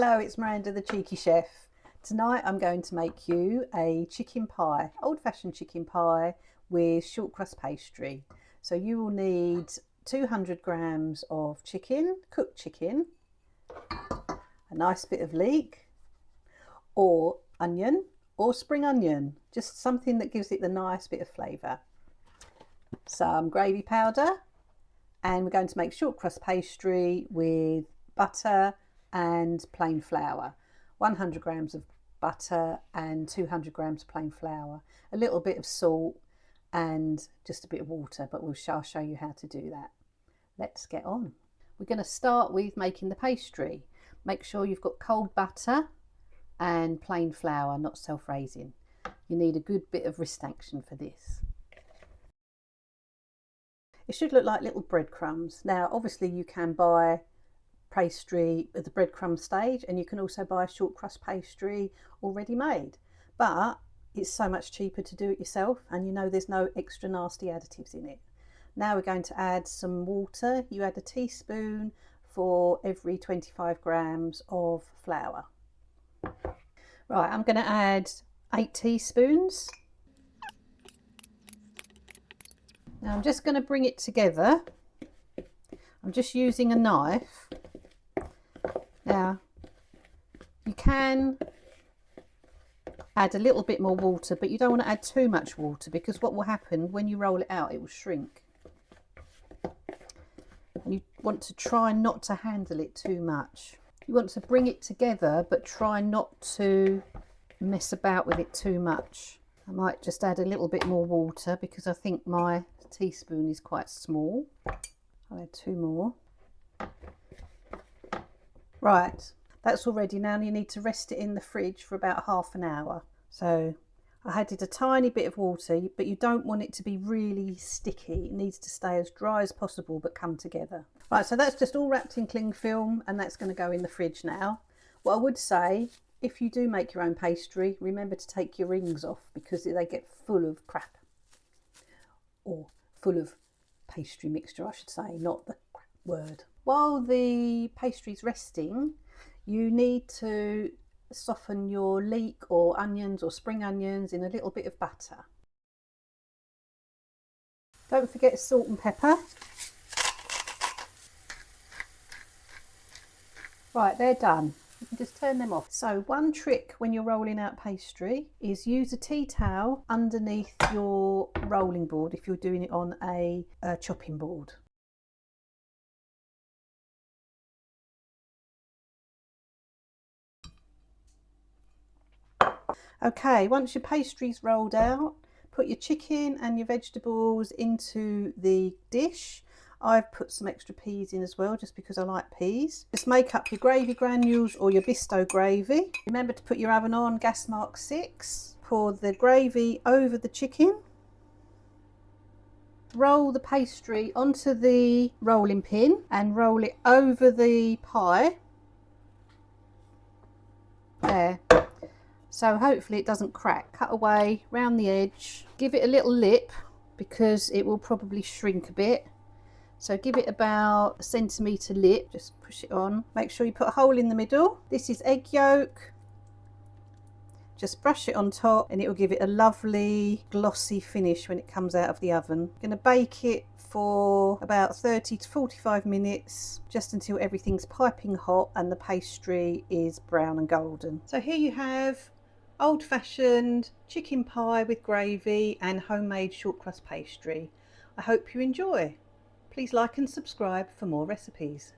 Hello, it's Miranda the Cheeky Chef. Tonight I'm going to make you a chicken pie, old-fashioned chicken pie with short crust pastry. So you will need 200 grams of chicken, cooked chicken, a nice bit of leek or onion or spring onion, just something that gives it the nice bit of flavour. Some gravy powder, and we're going to make short crust pastry with butter and plain flour. 100 grams of butter and 200 grams plain flour, a little bit of salt and just a bit of water, but I'll show you how to do that. Let's get on. We're going to start with making the pastry. Make sure you've got cold butter and plain flour, not self-raising. You need a good bit of wrist action for this. It should look like little breadcrumbs. Now obviously you can buy pastry at the breadcrumb stage, and you can also buy short crust pastry already made, but it's so much cheaper to do it yourself, and you know there's no extra nasty additives in it. Now we're going to add some water. You add a teaspoon for every 25 grams of flour. Right, I'm going to add 8 teaspoons. Now I'm just going to bring it together. I'm just using a knife. Now you can add a little bit more water, but you don't want to add too much water, because what will happen when you roll it out, it will shrink. And you want to try not to handle it too much. You want to bring it together, but try not to mess about with it too much. I might just add a little bit more water because I think my teaspoon is quite small. I'll add 2 more. Right, that's all ready. Now you need to rest it in the fridge for about half an hour. So I added a tiny bit of water, but you don't want it to be really sticky. It needs to stay as dry as possible but come together. Right, so that's just all wrapped in cling film, and that's going to go in the fridge now. What I would say, if you do make your own pastry, remember to take your rings off, because they get full of crap, or full of pastry mixture I should say, not the crap word. While the pastry's resting, you need to soften your leek or onions or spring onions in a little bit of butter. Don't forget salt and pepper. Right, they're done. You can just turn them off. So one trick when you're rolling out pastry is use a tea towel underneath your rolling board if you're doing it on a chopping board. Okay, once your pastry's rolled out, put your chicken and your vegetables into the dish. I've put some extra peas in as well, just because I like peas. Just make up your gravy granules or your Bisto gravy. Remember to put your oven on, gas mark 6. Pour the gravy over the chicken. Roll the pastry onto the rolling pin and roll it over the pie. There. So hopefully it doesn't crack. Cut away round the edge. Give it a little lip, because it will probably shrink a bit. So give it about a centimetre lip, just push it on. Make sure you put a hole in the middle. This is egg yolk. Just brush it on top and it will give it a lovely glossy finish when it comes out of the oven. I'm going to bake it for about 30 to 45 minutes, just until everything's piping hot and the pastry is brown and golden. So here you have old-fashioned chicken pie with gravy and homemade short crust pastry. I hope you enjoy. Please like and subscribe for more recipes.